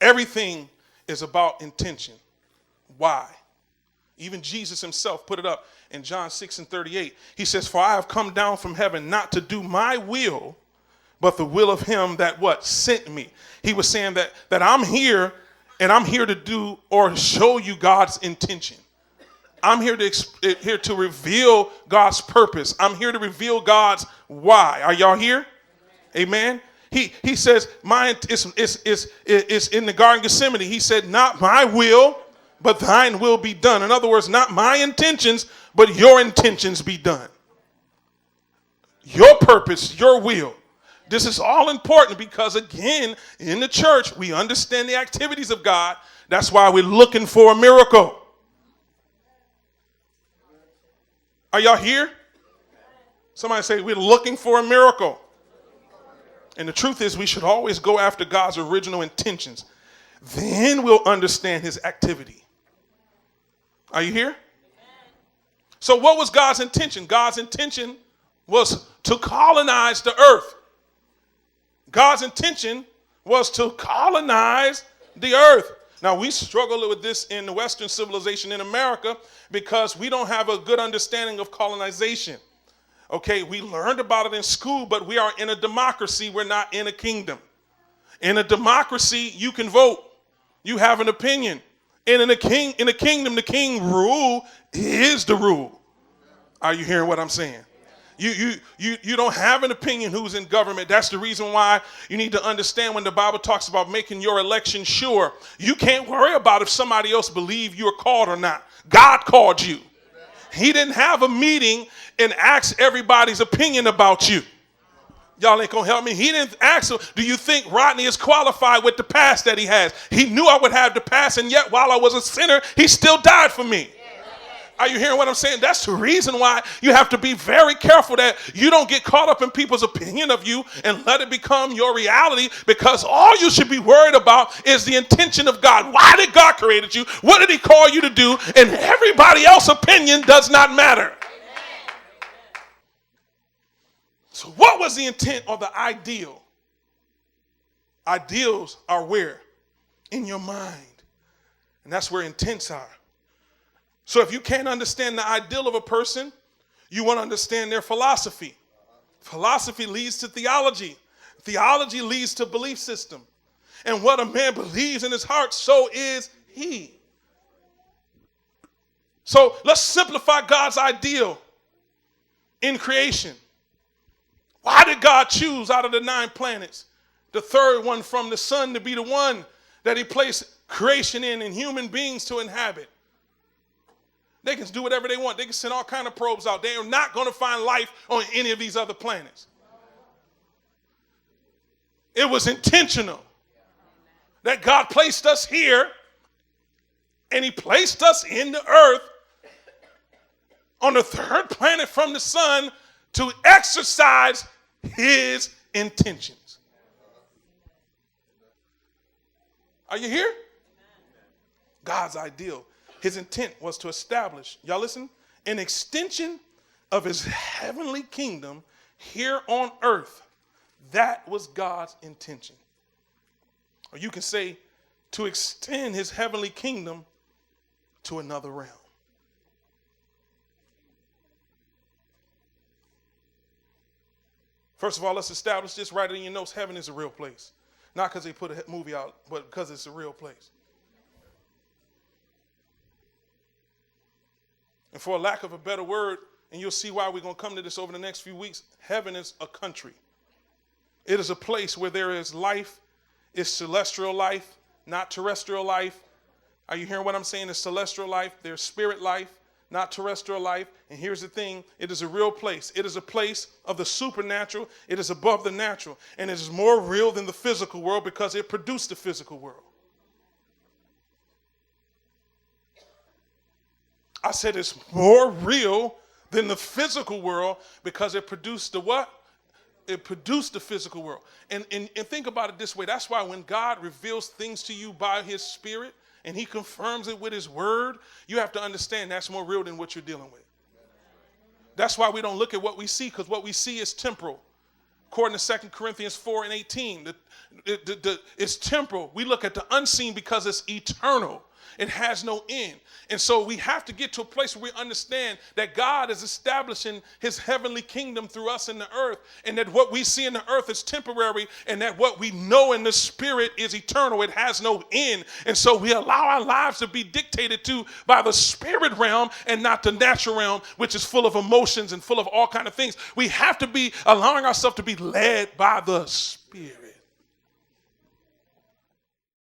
Everything is about intention. Why? Even Jesus himself put it up in John 6:38. He says, for I have come down from heaven not to do my will, but the will of him that what? Sent me. He was saying that I'm here, and I'm here to do or show you God's intention. I'm here to reveal God's purpose. I'm here to reveal God's why. Are y'all here? Amen. He says, mine is in the Garden of Gethsemane. He said, not my will, but thine will be done. In other words, not my intentions, but your intentions be done. Your purpose, your will. This is all important because, again, in the church, we understand the activities of God. That's why we're looking for a miracle. Are y'all here? Somebody say, we're looking for a miracle. And the truth is, we should always go after God's original intentions. Then we'll understand his activity. Are you here? So what was God's intention? God's intention was to colonize the earth. God's intention was to colonize the earth. Now, we struggle with this in the Western civilization in America because we don't have a good understanding of colonization. Okay, we learned about it in school, but we are in a democracy. We're not in a kingdom. In a democracy, you can vote. You have an opinion. And in a kingdom, the king rule is the rule. Are you hearing what I'm saying? You don't have an opinion who's in government. That's the reason why you need to understand when the Bible talks about making your election sure. You can't worry about if somebody else believes you're called or not. God called you. He didn't have a meeting and ask everybody's opinion about you. Y'all ain't gonna help me. He didn't ask him, do you think Rodney is qualified with the past that he has? He knew I would have the past, and yet while I was a sinner, he still died for me. Are you hearing what I'm saying? That's the reason why you have to be very careful that you don't get caught up in people's opinion of you and let it become your reality, because all you should be worried about is the intention of God. Why did God create you? What did he call you to do? And everybody else's opinion does not matter. So what was the intent or the ideal? Ideals are where? In your mind. And that's where intents are. So if you can't understand the ideal of a person, you want to understand their philosophy. Philosophy leads to theology. Theology leads to belief system. And what a man believes in his heart, so is he. So let's simplify God's ideal in creation. Why did God choose out of the 9 planets the third one from the sun to be the one that he placed creation in and human beings to inhabit? They can do whatever they want. They can send all kinds of probes out. They are not going to find life on any of these other planets. It was intentional that God placed us here, and he placed us in the earth on the third planet from the sun to exercise his intentions. Are you here? God's ideal. His intent was to establish, y'all listen, an extension of his heavenly kingdom here on earth. That was God's intention. Or you can say, to extend his heavenly kingdom to another realm. First of all, let's establish this right in your notes. Heaven is a real place. Not because they put a movie out, but because it's a real place. And for a lack of a better word, and you'll see why we're going to come to this over the next few weeks, heaven is a country. It is a place where there is life. It's celestial life, not terrestrial life. Are you hearing what I'm saying? It's celestial life. There's spirit life, not terrestrial life. And here's the thing. It is a real place. It is a place of the supernatural. It is above the natural. And it is more real than the physical world because it produced the physical world. I said it's more real than the physical world because it produced the what? It produced the physical world. And think about it this way. That's why when God reveals things to you by his spirit and he confirms it with his word, you have to understand that's more real than what you're dealing with. That's why we don't look at what we see, because what we see is temporal. According to 2 Corinthians 4:18, it's temporal. We look at the unseen because it's eternal. It has no end. And so we have to get to a place where we understand that God is establishing his heavenly kingdom through us in the earth, and that what we see in the earth is temporary, and that what we know in the spirit is eternal. It has no end. And so we allow our lives to be dictated to by the spirit realm and not the natural realm, which is full of emotions and full of all kinds of things. We have to be allowing ourselves to be led by the spirit.